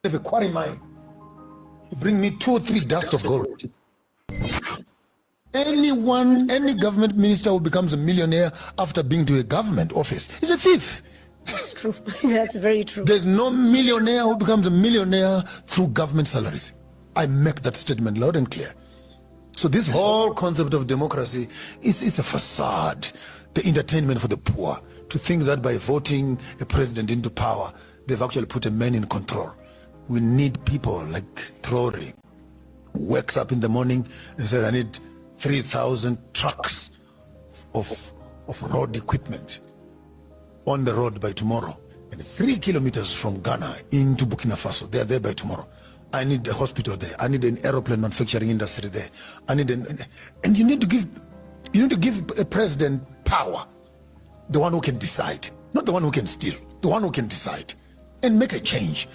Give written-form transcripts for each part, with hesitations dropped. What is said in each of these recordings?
have a quarry mine. You bring me 2 or 3 dust of gold. Any government minister who becomes a millionaire after being to a government office is a thief. That's true. That's very true. There's no millionaire who becomes a millionaire through government salaries. I make that statement loud and clear. So this whole concept of democracy is a facade, the entertainment for the poor, to think that by voting a president into power, they've actually put a man in control. We need people like Traore, who wakes up in the morning and says, I need 3,000 trucks of road equipment on the road by tomorrow. And 3 kilometers from Ghana into Burkina Faso, they are there by tomorrow. I need a hospital there. I need an aeroplane manufacturing industry there. I need and you need to give a president power, the one who can decide, not the one who can steal, the one who can decide and make a change.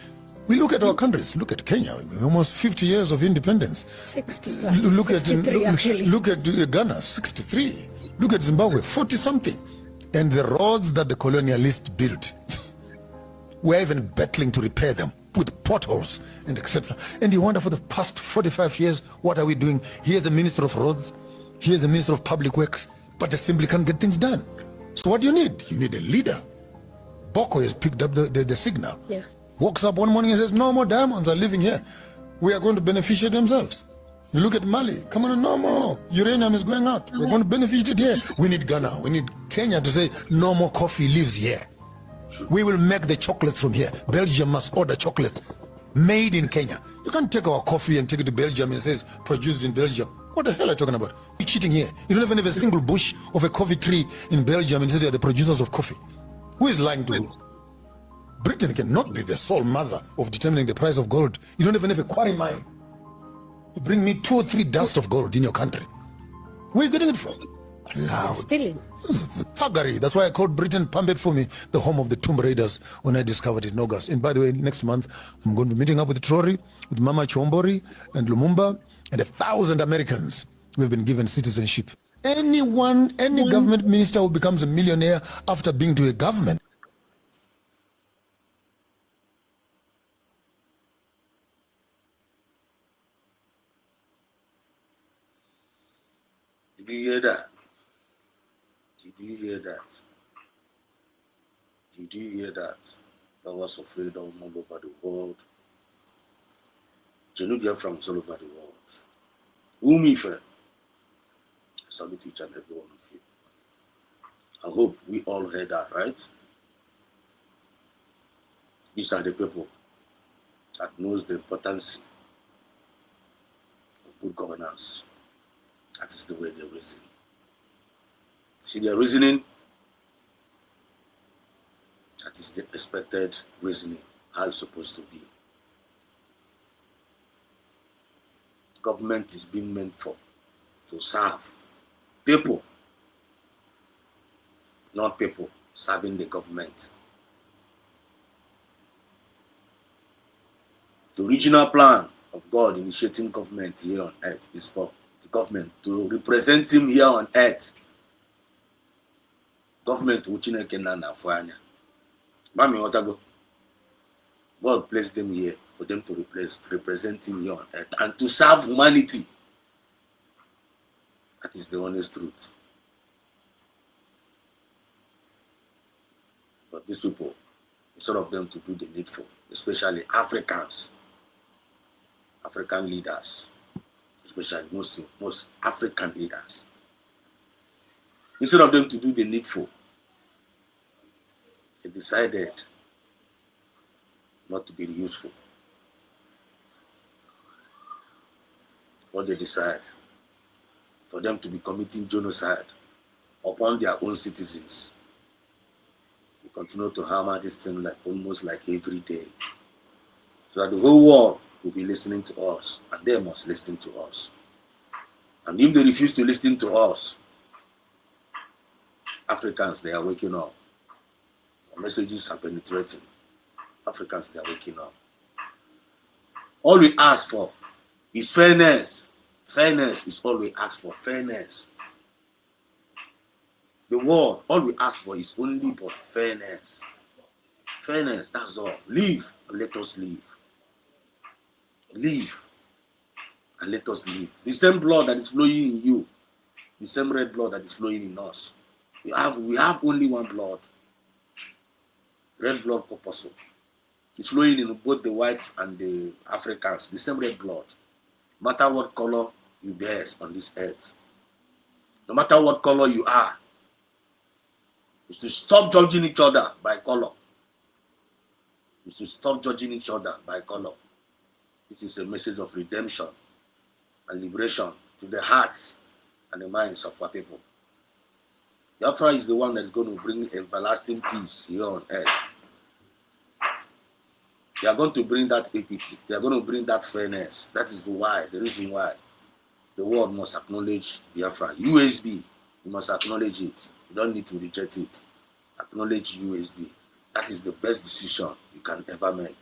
We look at our countries. Look at Kenya, almost 50 years of independence. 60. Look 63 actually. Look at Ghana, 63. Look at Zimbabwe, 40 something. And the roads that the colonialists built, we're even battling to repair them with potholes and etc. And you wonder, for the past 45 years, what are we doing? Here's the Minister of Roads, here's the Minister of Public Works, but they simply can't get things done. So what do you need? You need a leader. Boko has picked up the signal. Yeah. Walks up one morning and says, no more diamonds are living here. We are going to beneficiate themselves. You look at Mali, come on, no more. Uranium is going out. We're going to benefit it here. We need Ghana, we need Kenya to say, no more coffee lives here. We will make the chocolates from here. Belgium must order chocolates made in Kenya. You can't take our coffee and take it to Belgium and says produced in Belgium. What the hell are you talking about? You're cheating here. You don't even have a single bush of a coffee tree in Belgium and say they are the producers of coffee. Who is lying to you? Britain cannot be the sole mother of determining the price of gold. You don't even have a quarry mine. You bring me 2 or 3 dust of gold in your country. Where are you getting it from? Allowed. Stealing. Thuggery. That's why I called Britain Pambet for me the home of the Tomb Raiders when I discovered it in August. And by the way, next month, I'm going to be meeting up with Traore, with Mama Chombori and Lumumba and 1,000 Americans who have been given citizenship. Any government minister who becomes a millionaire after being to a government. Did you hear that? Did you hear that? Did you hear that? Powers of freedom all over the world. Biafra all over the world. Whom if I salute each and every one of you. I hope we all heard that, right? These are the people that knows the importance of good governance. That is the way they reason. See their reasoning? That is the expected reasoning, how it's supposed to be. Government is being meant to serve people, not people serving the government. The original plan of God initiating government here on earth is for the government to represent him here on earth. Government Uchineke na Fuanya. Mami Otago. God placed them here for them to represent him here on earth and to serve humanity. That is the honest truth. But these people, instead of them to do the needful, especially Africans, African leaders, especially most African leaders, instead of them to do the needful, they decided not to be useful. What they decide? For them to be committing genocide upon their own citizens. We continue to hammer this thing almost like every day. So that the whole world will be listening to us, and they must listen to us. And if they refuse to listen to us, Africans, they are waking up. Our messages are penetrating. Africans, they are waking up. All we ask for is fairness. Fairness is all we ask for. Fairness. The world, all we ask for is only but fairness. Fairness, that's all. Live and let us live. Live and let us live. The same blood that is flowing in you, the same red blood that is flowing in us. We have only one blood. Red blood corpuscle. It's flowing in both the whites and the Africans. The same red blood. No matter what color you bear on this earth. No matter what color you are. Is to stop judging each other by color. Is to stop judging each other by color. This is a message of redemption and liberation to the hearts and the minds of our people. Biafra is the one that's going to bring everlasting peace here on earth. They are going to bring that equity. They are going to bring that fairness. That is the reason why the world must acknowledge Biafra. USB, you must acknowledge it. You don't need to reject it. Acknowledge USB. That is the best decision you can ever make.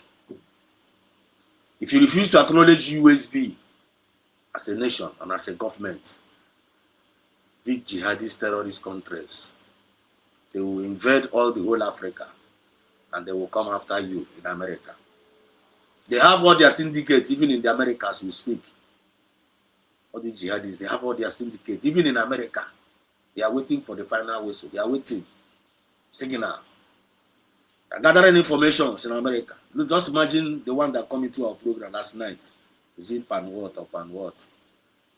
If you refuse to acknowledge USB as a nation and as a government, these jihadist terrorist countries, they will invade all the whole Africa and they will come after you in America. They have all their syndicates, even in the Americas we speak. All the jihadists, they have all their syndicates, even in America. They are waiting for the final whistle. They are waiting. Signal. They are gathering information in America. Look, just imagine the one that come into our program last night. Is it pan what or pan what?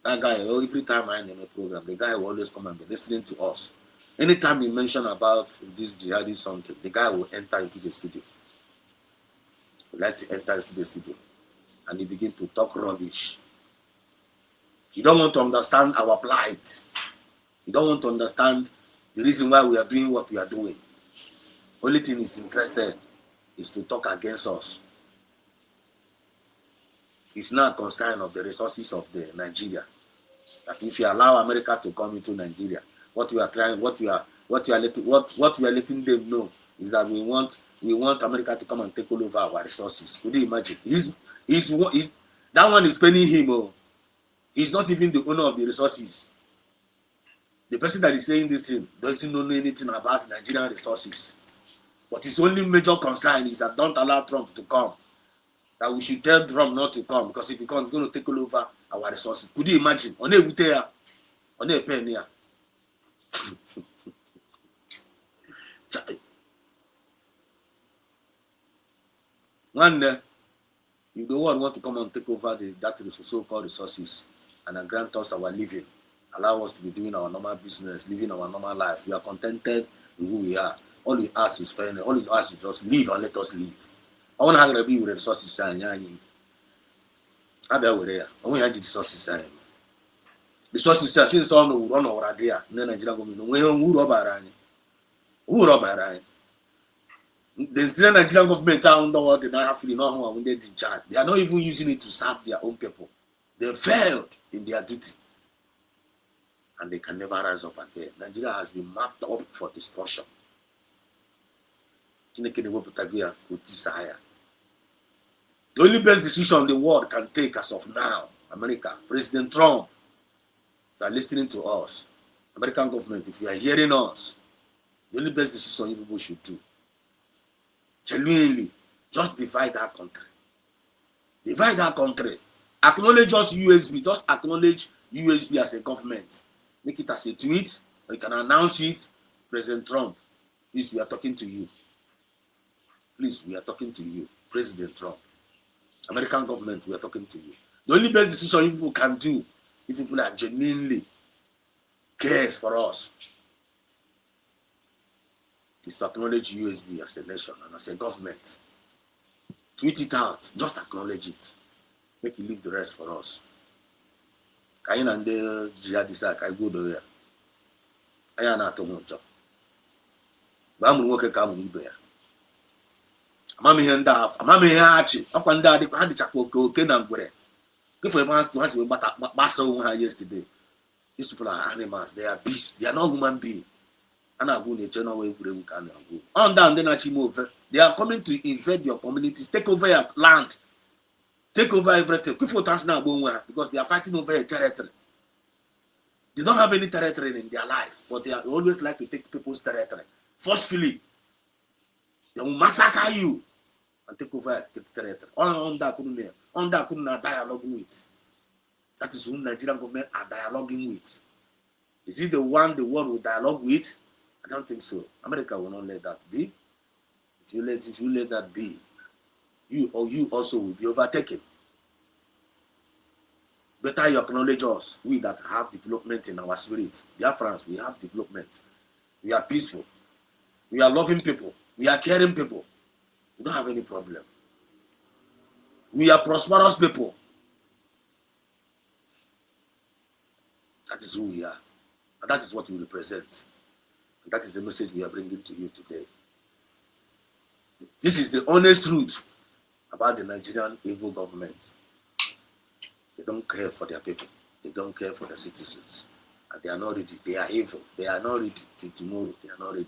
That guy, every time I name a program, the guy will always come and be listening to us. Anytime we mention about this jihadist something, the guy will enter into the studio. He like to enter into the studio. And he begin to talk rubbish. You don't want to understand our plight. You don't want to understand the reason why we are doing what we are doing. Only thing he's interested is to talk against us. It's not a concern of the resources of the Nigeria. That if you allow America to come into Nigeria, what we are letting them know is that we want America to come and take all over our resources. Could you imagine? That one is paying him. Oh. He's not even the owner of the resources. The person that is saying this thing doesn't know anything about Nigerian resources. But his only major concern is that don't allow Trump to come. That we should tell Trump not to come, because if he comes, he's going to take all over our resources. Could you imagine? On a pen here. One day, if the world want to come and take over that so-called resources and grant us our living, allow us to be doing our normal business, living our normal life, we are contented with who we are. All we ask is fairness. All we ask is just live and let us live. I want to be with the resources. I be with there. I want to the resources. Resources since all no run over there. No Nigerian government. Who robber? The Nigerian government are under what they don't have to know when they in charge. They are not even using it to serve their own people. They failed in their duty. And they can never rise up again. Nigeria has been mapped up for destruction. The only best decision the world can take as of now, America, President Trump, are listening to us. American government, if you are hearing us, the only best decision you people should do, genuinely, just divide that country. Divide that country. Acknowledge us USB. Just acknowledge USB as a government. Make it as a tweet, or you can announce it. President Trump, please, we are talking to you. Please, we are talking to you. President Trump. American government, we are talking to you. The only best decision you people can do, if people are genuinely cares for us, is to acknowledge USB as a nation and as a government. Tweet it out. Just acknowledge it. Make you leave the rest for us. Kain and the jihadisa kai go do ya. Aya na to mojo. Ba mu nwoke ka mu ibe ya. Amami he nda af, amami he achi. Akwa nda adi ha dichakwa oke na ngwere. If we want to have gbasa ha yesterday. These people are animals. They are beasts. They are not human beings. And I go to channel where we can go. On down then over. They are coming to invade your communities, take over your land, take over everything. Because they are fighting over a territory. They don't have any territory in their life, but they always like to take people's territory. Forcefully. They will massacre you. and take over territory. On that couldn't dialogue with. That is who Nigerian government are dialoguing with. Is it the one the world will dialogue with? I don't think so. America will not let that be. If you let that be, you also will be overtaken. Better you acknowledge us, we that have development in our spirit. Biafrans, we have development. We are peaceful. We are loving people. We are caring people. We don't have any problem. We are prosperous people. That is who we are. And that is what we represent. And that is the message we are bringing to you today. This is the honest truth about the Nigerian evil government. They don't care for their people. They don't care for the citizens. And they are not ready. They are evil. They are not ready till tomorrow. They are not ready.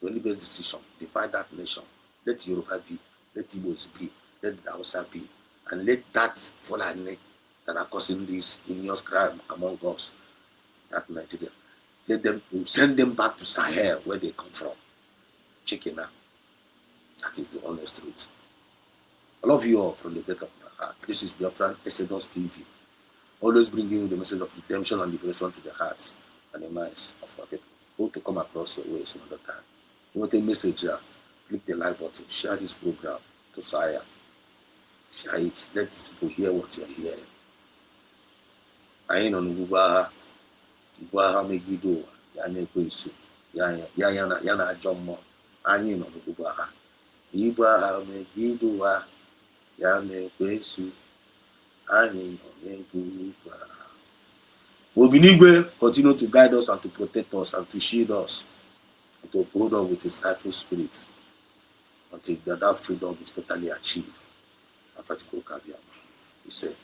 The only best decision, divide that nation. Let Yoruba be. Let Igbos be. Let the Hausa be. And let that Fulani that are causing this heinous crime among us, that Nigeria, let them send them back to Sahel where they come from. Chicken out. That is the honest truth. I love you all from the depth of my heart. This is Biafra Exodus TV. Always bringing you the message of redemption and liberation to the hearts and the minds of our people. Hope to come across your way some other time. You want a message here? Click the like button. Share this program to Saya. Share it. Let these people hear what you are hearing. I ain't on Ubaha. Ubaha Megido. Yana Kwesu. Yana Jommo. I ain't on Ubaha. Ubaha Megido. Yana Kwesu. Obinigwe continue to guide us and to protect us and to shield us and to uphold us with his rightful spirit until that freedom is totally achieved. He said.